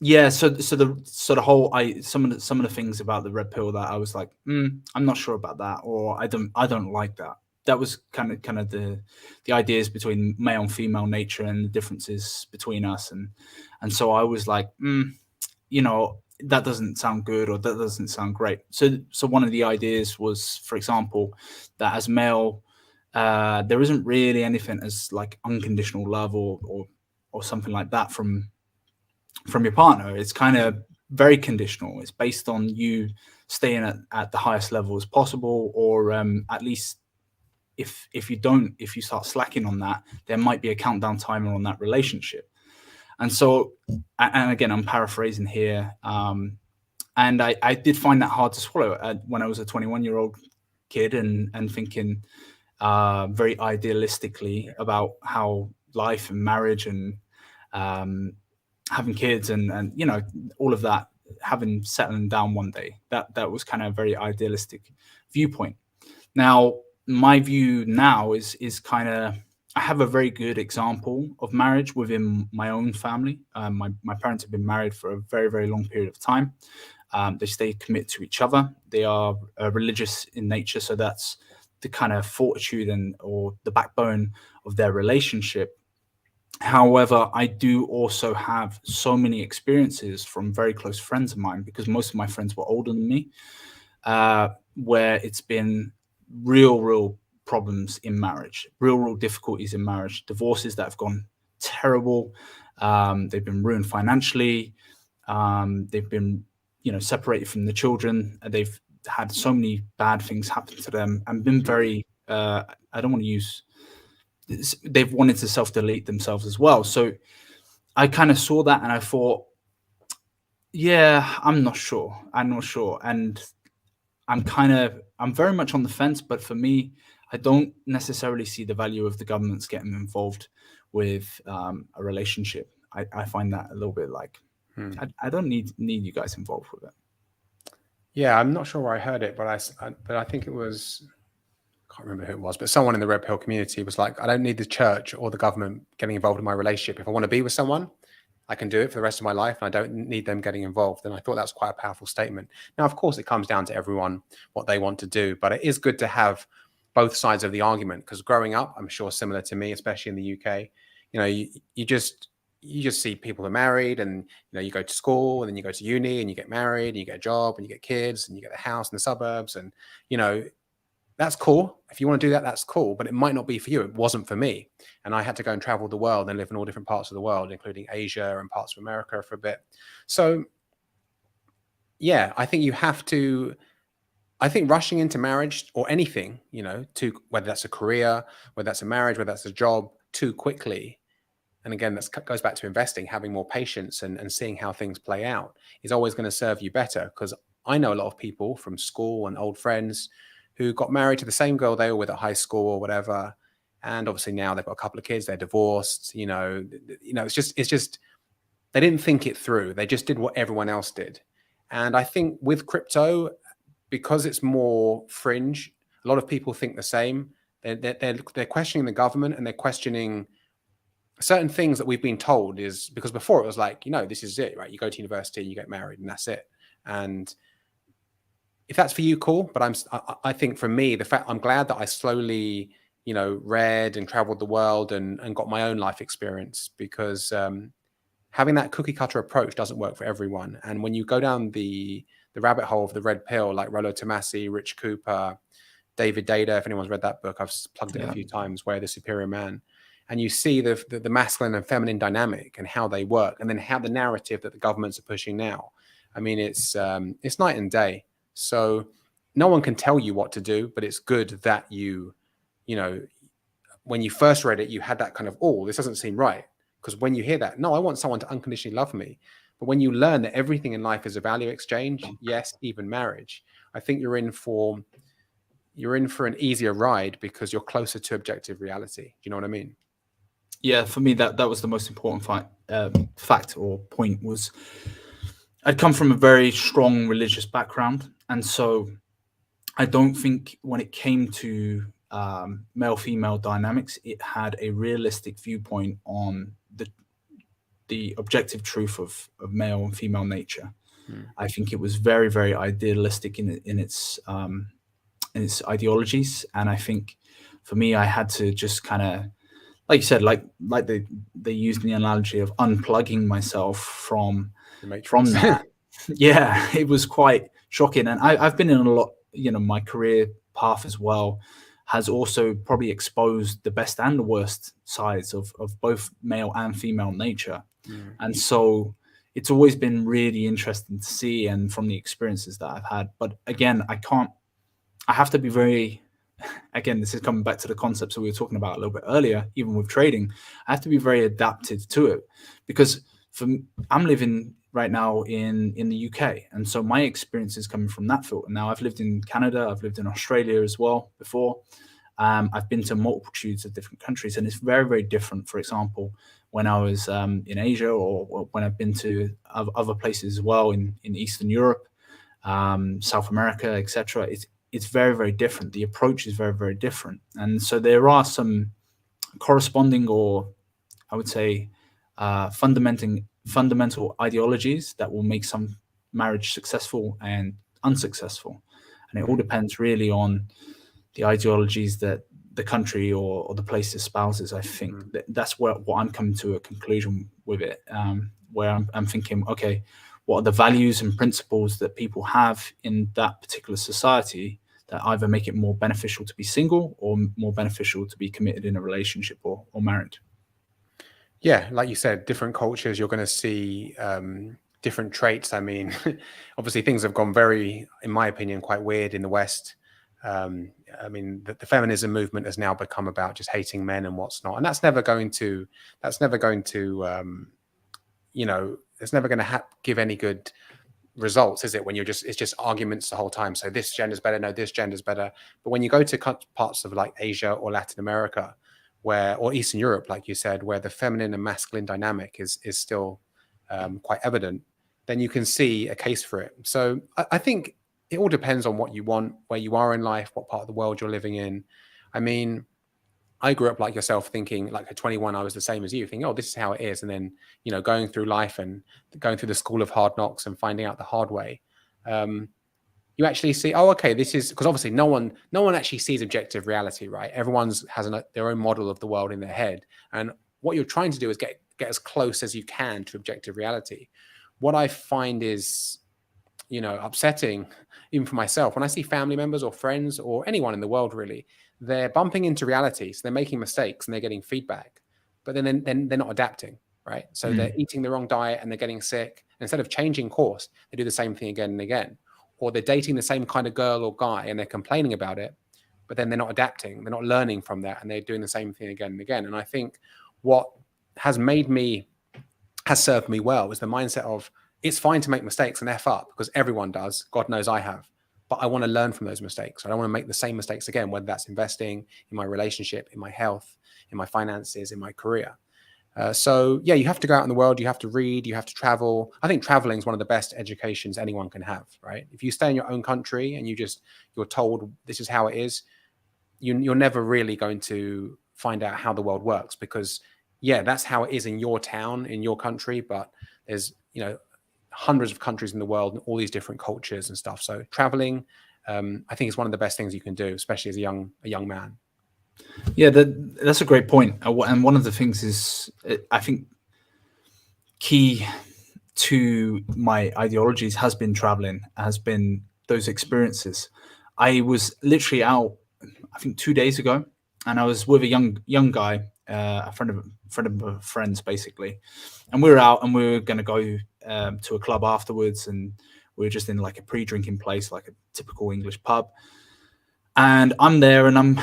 yeah. So the whole some of the things about the red pill that I was like, I'm not sure about that, or I don't like that. That was kind of the ideas between male and female nature and the differences between us, and so I was like, that doesn't sound good, or that doesn't sound great. So one of the ideas was, for example, that as male, there isn't really anything as like unconditional love or something like that from your partner. It's kind of very conditional. It's based on you staying at the highest level as possible, or at least if you start slacking on that, there might be a countdown timer on that relationship. And so, and again, I'm paraphrasing here, and I did find that hard to swallow when I was a 21-year-old kid and thinking very idealistically about how life and marriage and having kids and all of that, settling down one day. That was kind of a very idealistic viewpoint. Now, my view now is kind of have a very good example of marriage within my own family. My parents have been married for a very, very long period of time. They stay committed to each other. They are religious in nature, so that's the kind of fortitude or the backbone of their relationship. However, I do also have so many experiences from very close friends of mine, because most of my friends were older than me, where it's been real problems in marriage, real difficulties in marriage, divorces that have gone terrible. They've been ruined financially. They've been, separated from the children. They've had so many bad things happen to them and been very, I don't want to use, they've wanted to self-delete themselves as well. So I kind of saw that and I thought, yeah, I'm not sure. And I'm very much on the fence, but for me, I don't necessarily see the value of the governments getting involved with a relationship. I find that a little bit like, I don't need you guys involved with it. Yeah, I'm not sure where I heard it, but I think it was, I can't remember who it was, but someone in the Red Pill community was like, I don't need the church or the government getting involved in my relationship. If I want to be with someone, I can do it for the rest of my life, and I don't need them getting involved. And I thought that was quite a powerful statement. Now, of course, it comes down to everyone, what they want to do, but it is good to have both sides of the argument, because growing up, I'm sure similar to me, especially in the UK, you just see people are married, and you go to school, and then you go to uni, and you get married, and you get a job, and you get kids, and you get a house in the suburbs, and that's cool. If you want to do that, that's cool, but it might not be for you. It wasn't for me. And I had to go and travel the world and live in all different parts of the world, including Asia and parts of America for a bit. So yeah, I think rushing into marriage or anything, whether that's a career, whether that's a marriage, whether that's a job, too quickly. And again, that goes back to investing, having more patience and seeing how things play out is always going to serve you better. Because I know a lot of people from school and old friends who got married to the same girl they were with at high school or whatever. And obviously now they've got a couple of kids, they're divorced, it's just, they didn't think it through. They just did what everyone else did. And I think with crypto, because it's more fringe, a lot of people think the same. They're questioning the government, and they're questioning certain things that we've been told, is because before it was like, this is it, right? You go to university, you get married, and that's it. And if that's for you, cool. But I think for me, I'm glad that I slowly, read and traveled the world and got my own life experience, because having that cookie cutter approach doesn't work for everyone. And when you go down the rabbit hole of the red pill, like Rollo Tomassi, Rich Cooper, David Data, if anyone's read that book, I've plugged it a few times, Where the Superior Man. And you see the masculine and feminine dynamic and how they work, and then how the narrative that the governments are pushing now. I mean, it's night and day. So no one can tell you what to do, but it's good that when you first read it, you had that kind of, oh, this doesn't seem right. Because when you hear that, no, I want someone to unconditionally love me. But when you learn that everything in life is a value exchange, yes, even marriage, I think you're in for an easier ride, because you're closer to objective reality. Do you know what I mean? Yeah, for me, that was the most important fact or point was, I'd come from a very strong religious background. And so I don't think when it came to male-female dynamics, it had a realistic viewpoint on the objective truth of male and female nature. I think it was very, very idealistic in its ideologies. And I think for me, I had to just kind of, like you said, like they used the analogy of unplugging myself from that. Yeah, it was quite shocking. And I've been in a lot, my career path as well has also probably exposed the best and the worst sides of both male and female nature. And so it's always been really interesting to see, and from the experiences that I've had. But again, I have to be very, again, this is coming back to the concepts that we were talking about a little bit earlier, even with trading, I have to be very adapted to it, because I'm living right now in the UK. And so my experience is coming from that field. And now I've lived in Canada, I've lived in Australia as well before. I've been to multitudes of different countries, and it's very, very different. For example, when I was in Asia, or when I've been to other places as well in Eastern Europe, South America, etc., it's very, very different. The approach is very, very different. And so there are some corresponding, or I would say fundamental ideologies that will make some marriage successful and unsuccessful. And it all depends really on the ideologies that the country or the place espouses. I think that's what I'm coming to a conclusion with it, where I'm thinking, okay, what are the values and principles that people have in that particular society that either make it more beneficial to be single or more beneficial to be committed in a relationship or married. Yeah, like you said, different cultures, you're going to see different traits. I mean, obviously things have gone very, in my opinion, quite weird in the West. I mean, the feminism movement has now become about just hating men and what's not, and that's never going to, you know, it's never going to give any good results, is it? When it's just arguments the whole time. So this gender's better, no, this gender's better. But when you go to parts of like Asia or Latin America, or Eastern Europe, like you said, where the feminine and masculine dynamic is still quite evident, then you can see a case for it. So I think it all depends on what you want, where you are in life, what part of the world you're living in. I mean, I grew up like yourself, thinking like at 21, I was the same as you, thinking, oh, this is how it is. And then, you know, going through life and going through the school of hard knocks and finding out the hard way. You actually see, oh, okay, this is, because obviously no one actually sees objective reality, right? Everyone's has their own model of the world in their head. And what you're trying to do is get as close as you can to objective reality. What I find is, you know, upsetting, even for myself, when I see family members or friends or anyone in the world, really, they're bumping into reality. So they're making mistakes and they're getting feedback, but then they're not adapting, right? So they're eating the wrong diet and they're getting sick. Instead of changing course, they do the same thing again and again. Or they're dating the same kind of girl or guy and they're complaining about it, but then they're not adapting. They're not learning from that, and they're doing the same thing again and again. And I think what has served me well is the mindset of, it's fine to make mistakes and F up, because everyone does. God knows I have. But I want to learn from those mistakes. I don't want to make the same mistakes again, whether that's investing, in my relationship, in my health, in my finances, in my career. So yeah, you have to go out in the world, you have to read, you have to travel. I think traveling is one of the best educations anyone can have, right? If you stay in your own country and you're told this is how it is, you're never really going to find out how the world works, because yeah, that's how it is in your town, in your country, but there's, you know, hundreds of countries in the world and all these different cultures and stuff. So traveling, I think is one of the best things you can do, especially as a young man. Yeah, that's a great point. And one of the things is, I think, key to my ideologies has been traveling, has been those experiences. I was literally out, I think 2 days ago, and I was with a young guy, a friend of a friend's basically, and we were out and we were going to go to a club afterwards, and we were just in like a pre-drinking place, like a typical English pub. And I'm there, and I'm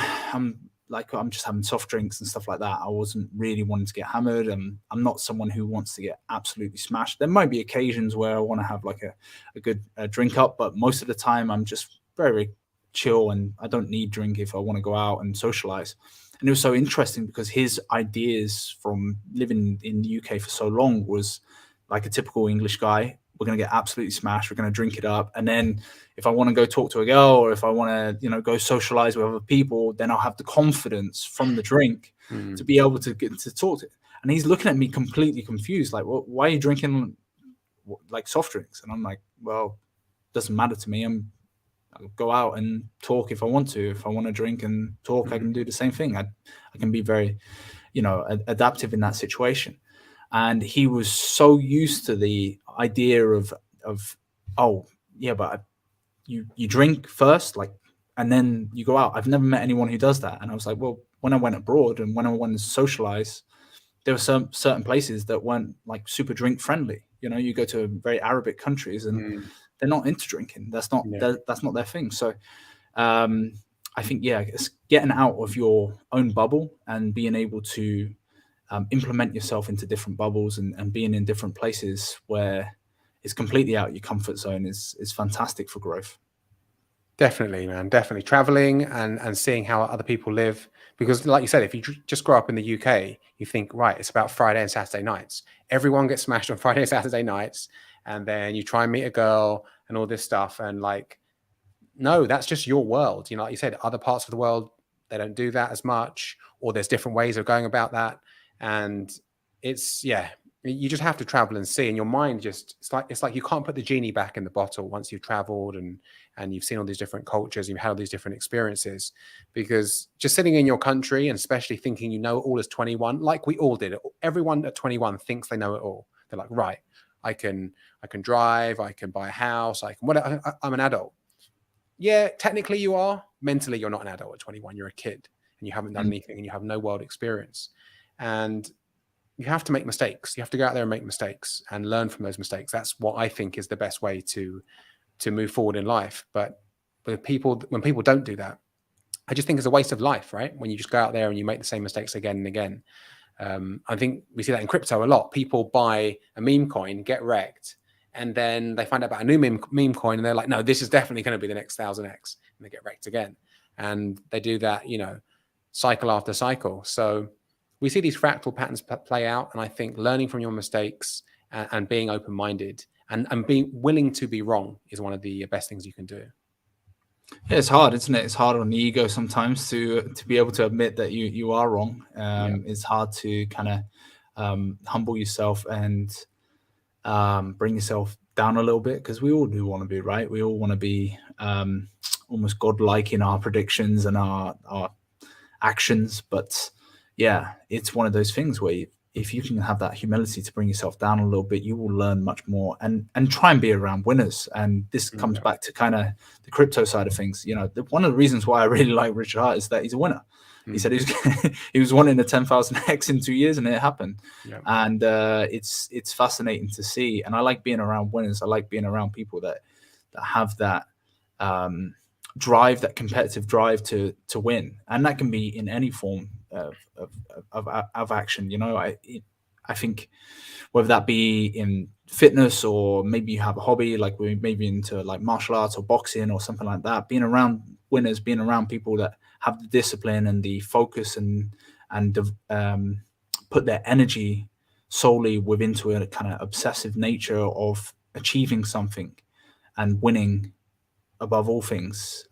just having soft drinks and stuff like that. I wasn't really wanting to get hammered, and I'm not someone who wants to get absolutely smashed. There might be occasions where I want to have like a good drink up, but most of the time I'm just very, very chill, and I don't need drink if I want to go out and socialize. And it was so interesting because his ideas from living in the UK for so long was like a typical English guy. We're going to get absolutely smashed. We're going to drink it up. And then if I want to go talk to a girl, or if I want to, you know, go socialize with other people, then I'll have the confidence from the drink to be able to get to talk to. And he's looking at me completely confused. Like, well, why are you drinking like soft drinks? And I'm like, well, it doesn't matter to me. I'll go out and talk if I want to. If I want to drink and talk, I can do the same thing. I can be very, you know, adaptive in that situation. And he was so used to the idea of oh yeah, but you drink first, like, and then you go out. I've never met anyone who does that. And I was like, well, when I went abroad and when I went to socialize, there were some certain places that weren't like super drink friendly. You know, you go to very Arabic countries and they're not into drinking. That's not their thing. So I think, yeah, it's getting out of your own bubble and being able to implement yourself into different bubbles and being in different places where it's completely out of your comfort zone is fantastic for growth. Definitely, man. Definitely traveling and seeing how other people live. Because like you said, if you just grow up in the UK, you think, right, it's about Friday and Saturday nights. Everyone gets smashed on Friday and Saturday nights. And then you try and meet a girl and all this stuff. And like, no, that's just your world. You know, like you said, other parts of the world, they don't do that as much. or there's different ways of going about that. And it's, yeah, you just have to travel and see, and your mind just, it's like you can't put the genie back in the bottle once you've traveled and you've seen all these different cultures, you've had all these different experiences. Because just sitting in your country, and especially thinking you know it all as 21, like we all did, everyone at 21 thinks they know it all. They're like, right, I can drive, I can buy a house, I can, I'm an adult. Yeah, technically you are. Mentally, you're not an adult at 21. You're a kid, and you haven't done anything, and you have no world experience. And you have to make mistakes. You have to go out there and make mistakes and learn from those mistakes. That's what I think is the best way to move forward in life. But when people don't do that, I just think it's a waste of life, right? When you just go out there and you make the same mistakes again and again. I think we see that in crypto a lot. People buy a meme coin, get wrecked, and then they find out about a new meme coin, and they're like, no, this is definitely going to be the next 1000x, and they get wrecked again. And they do that, cycle after cycle. So we see these fractal patterns play out, and I think learning from your mistakes and being open-minded and being willing to be wrong is one of the best things you can do. Yeah, it's hard, isn't it? It's hard on the ego sometimes to be able to admit that you are wrong. It's hard to kind of humble yourself and bring yourself down a little bit, because we all do want to be right. We all want to be almost godlike in our predictions and our actions, but yeah, it's one of those things where if you can have that humility to bring yourself down a little bit, you will learn much more and try and be around winners. And this comes back to kind of the crypto side of things. One of the reasons why I really like Richard Hart is that he's a winner. He said he was wanting a 10,000x in 2 years, and it happened. And it's fascinating to see. And I like being around winners. I like being around people that have that drive, that competitive drive to win, and that can be in any form of action. I think whether that be in fitness, or maybe you have a hobby, like we maybe into like martial arts or boxing or something like that, being around winners, being around people that have the discipline and the focus and put their energy solely within a kind of obsessive nature of achieving something and winning above all things,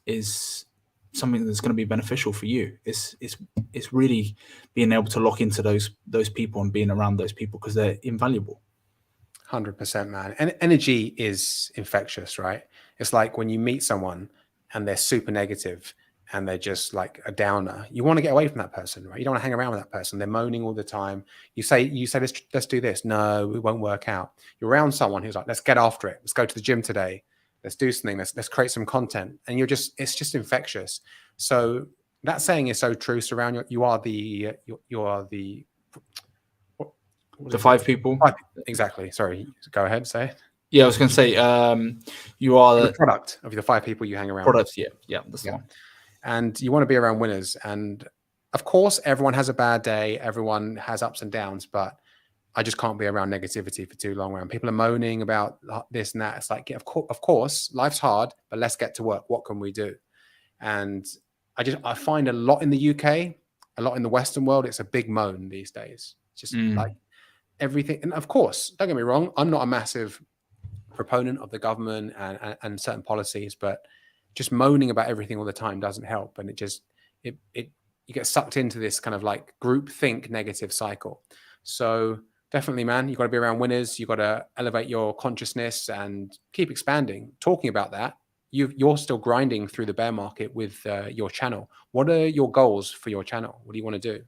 is something that's going to be beneficial for you. It's really being able to lock into those people and being around those people, because they're invaluable. 100%, man. And energy is infectious, right? It's like when you meet someone and they're super negative and they're just like a downer, you want to get away from that person, right? You don't want to hang around with that person. They're moaning all the time. You say let's do this. No, it won't work out. You're around someone who's like, let's get after it. Let's go to the gym today. Let's do something. Let's create some content. And it's just infectious. So that saying is so true. Surround you are the five people. Exactly. Sorry. Go ahead. Say it. Yeah, I was going to say, you are the product of the 5 people you hang around. Products. With. Yeah. That's the one. And you want to be around winners. And of course, everyone has a bad day. Everyone has ups and downs, but I just can't be around negativity for too long. Around people are moaning about this and that. It's like, yeah, of course, life's hard, but let's get to work. What can we do? And I find a lot in the UK, a lot in the Western world. It's a big moan these days. It's just like everything. And of course, don't get me wrong, I'm not a massive proponent of the government and certain policies, but just moaning about everything all the time doesn't help. And you get sucked into this kind of like group think negative cycle. So definitely, man, you got to be around winners. You got to elevate your consciousness and keep expanding. Talking about that, you're still grinding through the bear market with your channel. What are your goals for your channel? What do you want to do?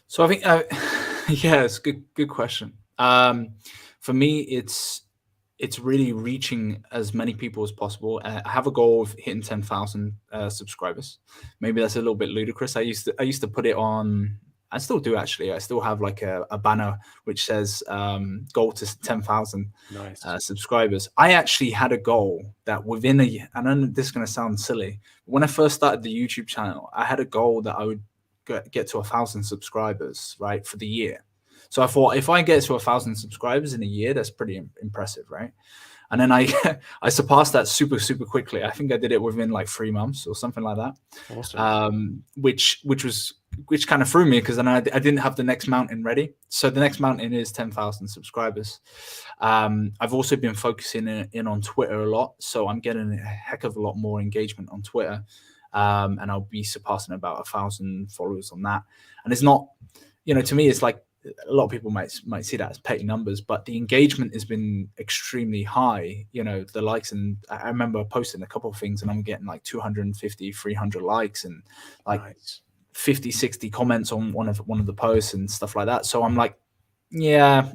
So I think, yeah, it's a good question. For me, it's really reaching as many people as possible. I have a goal of hitting 10,000 subscribers. Maybe that's a little bit ludicrous. I used to put it on. I still do, actually. I still have like a banner which says goal to 10,000 subscribers. I actually had a goal that within a year, and I know this is going to sound silly, but when I first started the YouTube channel, I had a goal that I would get to 1,000 subscribers, right, for the year. So I thought, if I get to 1,000 subscribers in a year, that's pretty impressive, right? And then I surpassed that super quickly. I think I did it within like 3 months or something like that. Awesome. Which kind of threw me, because then I didn't have the next mountain ready. So the next mountain is 10,000 subscribers. I've also been focusing in on Twitter a lot, so I'm getting a heck of a lot more engagement on Twitter. and I'll be surpassing about 1,000 followers on that. And it's not, you know, to me, it's like a lot of people might see that as petty numbers, but the engagement has been extremely high. You know, the likes, and I remember posting a couple of things and I'm getting like 250, 300 likes and like 50, 60 comments on one of the posts and stuff like that. So I'm like, yeah,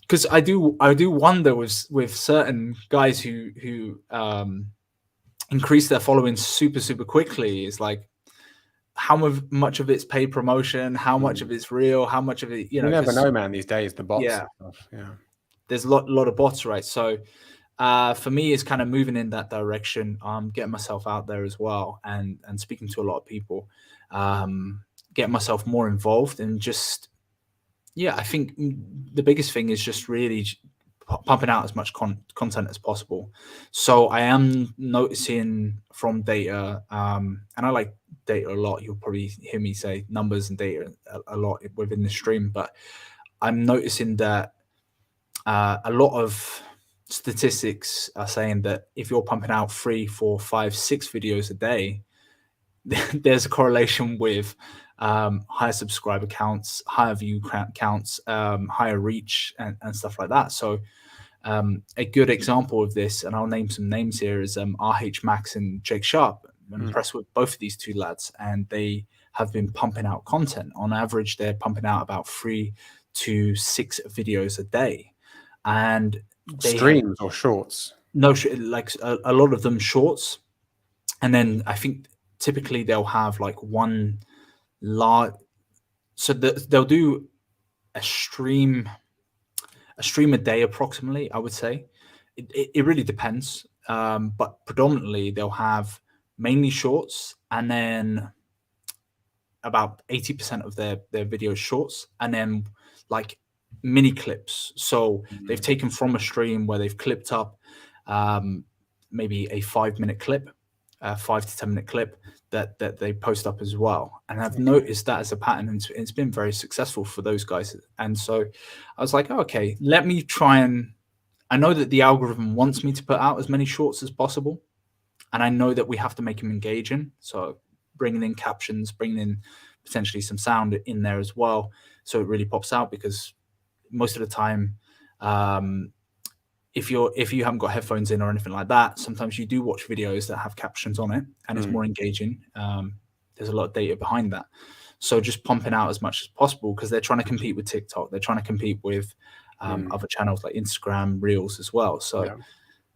because I do wonder with certain guys who increase their following super quickly. Is like, how much of it's paid promotion, how much of it's real, how much of it, you never know, man, these days, the bots. Yeah. And stuff. Yeah. There's a lot of bots, right? So for me, it's kind of moving in that direction. Getting myself out there as well, and speaking to a lot of people, getting myself more involved, and just, yeah, I think the biggest thing is just really pumping out as much content as possible. So I am noticing from data, and I like data a lot. You'll probably hear me say numbers and data a lot within the stream, but I'm noticing that a lot of statistics are saying that if you're pumping out 3, 4, 5, 6 videos a day, there's a correlation with higher subscriber counts, higher view counts, higher reach, and stuff like that. So a good example of this, and I'll name some names here, is RH Max and Jake Sharp. I'm impressed with both of these two lads, and they have been pumping out content. On average, they're pumping out about 3 to 6 videos a day. And they streams or shorts? No, like a lot of them shorts. And then I think typically they'll have like one large, so they'll do a stream a day approximately, I would say. It really depends, but predominantly they'll have mainly shorts, and then about 80% of their video shorts, and then like mini clips. So they've taken from a stream where they've clipped up maybe a 5-minute clip, 5 to 10 minute clip that they post up as well. And I've noticed that as a pattern, and it's been very successful for those guys. And so I was like, oh, okay, let me try, and I know that the algorithm wants me to put out as many shorts as possible, and I know that we have to make them engaging. So bringing in captions, bringing in potentially some sound in there as well, so it really pops out. Because most of the time, if you haven't got headphones in or anything like that, sometimes you do watch videos that have captions on it, and it's more engaging. There's a lot of data behind that. So just pumping out as much as possible, because they're trying to compete with TikTok. They're trying to compete with other channels like Instagram, Reels as well. So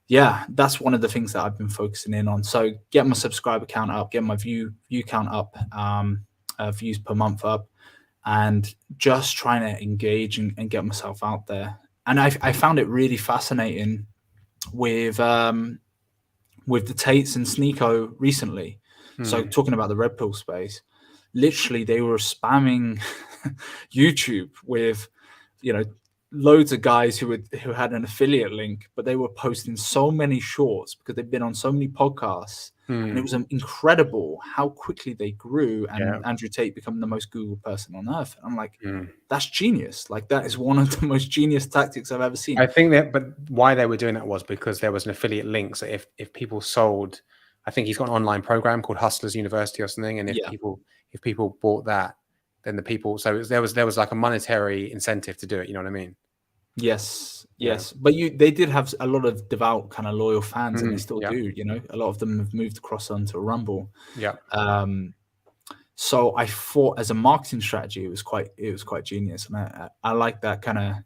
yeah, that's one of the things that I've been focusing in on. So get my subscriber count up, get my view count up, views per month up, and just trying to engage and get myself out there. And I found it really fascinating with the Tates and Sneeko recently. So talking about the Red Pill space, literally they were spamming YouTube with, loads of guys who had an affiliate link, but they were posting so many shorts because they've been on so many podcasts, and it was incredible how quickly they grew. And Andrew Tate become the most Googled person on earth. I'm like, that's genius. Like, that is one of the most genius tactics I've ever seen. I think but why they were doing that was because there was an affiliate link. So if people sold, I think he's got an online program called Hustlers University or something, and if people bought that, then the people, so there was like a monetary incentive to do it. You know what I mean? Yes. But they did have a lot of devout kind of loyal fans, and they still do. A lot of them have moved across onto Rumble. So I thought, as a marketing strategy, it was quite genius, and I like that kind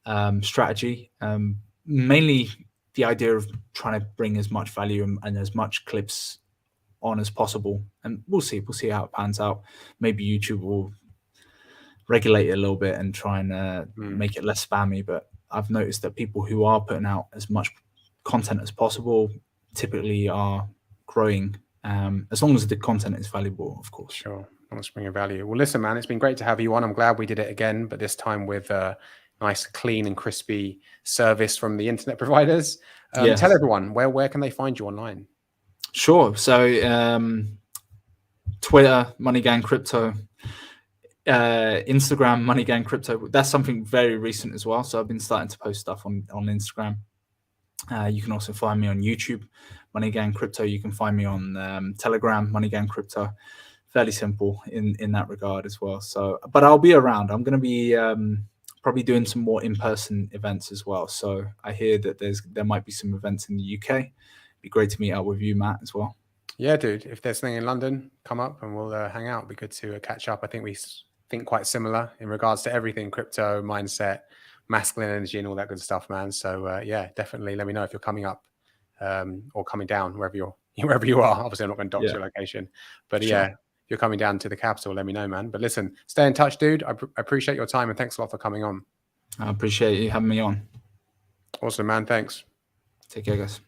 of strategy. Mainly the idea of trying to bring as much value and as much clips on as possible, and we'll see how it pans out. Maybe YouTube will regulate it a little bit and try and make it less spammy. But I've noticed that people who are putting out as much content as possible typically are growing, as long as the content is valuable, of course. Sure, let's bring value. Well, listen, man, it's been great to have you on. I'm glad we did it again, but this time with nice, clean and crispy service from the internet providers. Tell everyone, where can they find you online? Sure. So Twitter, MoneyGang Crypto, Instagram, MoneyGang Crypto. That's something very recent as well. So I've been starting to post stuff on Instagram. You can also find me on YouTube, Money Gang Crypto. You can find me on Telegram, Money Gang Crypto. Fairly simple in that regard as well. So, but I'll be around. I'm going to be probably doing some more in-person events as well. So I hear that there might be some events in the UK. It'd be great to meet up with you, Matt, as well. Yeah, dude. If there's something in London, come up and we'll hang out. It'd be good to catch up. I think we think quite similar in regards to everything crypto, mindset, masculine energy, and all that good stuff, man. So yeah, definitely let me know if you're coming up or coming down wherever you are. Obviously, I'm not going to dox your location, but Sure. yeah, if you're coming down to the capital, let me know, man. But listen, stay in touch, dude. I appreciate your time and thanks a lot for coming on. I appreciate you having me on. Awesome, man. Thanks. Take care, guys.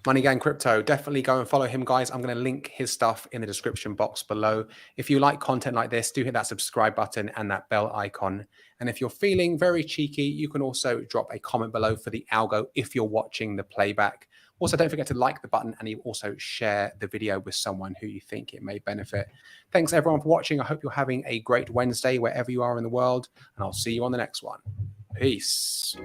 Money Gang Crypto, definitely go and follow him, guys. I'm going to link his stuff in the description box below. If you like content like this, do hit that subscribe button and that bell icon. And if you're feeling very cheeky, you can also drop a comment below for the algo if you're watching the playback. Also, don't forget to like the button and you also share the video with someone who you think it may benefit. Thanks everyone for watching. I hope you're having a great Wednesday wherever you are in the world, and I'll see you on the next one. Peace.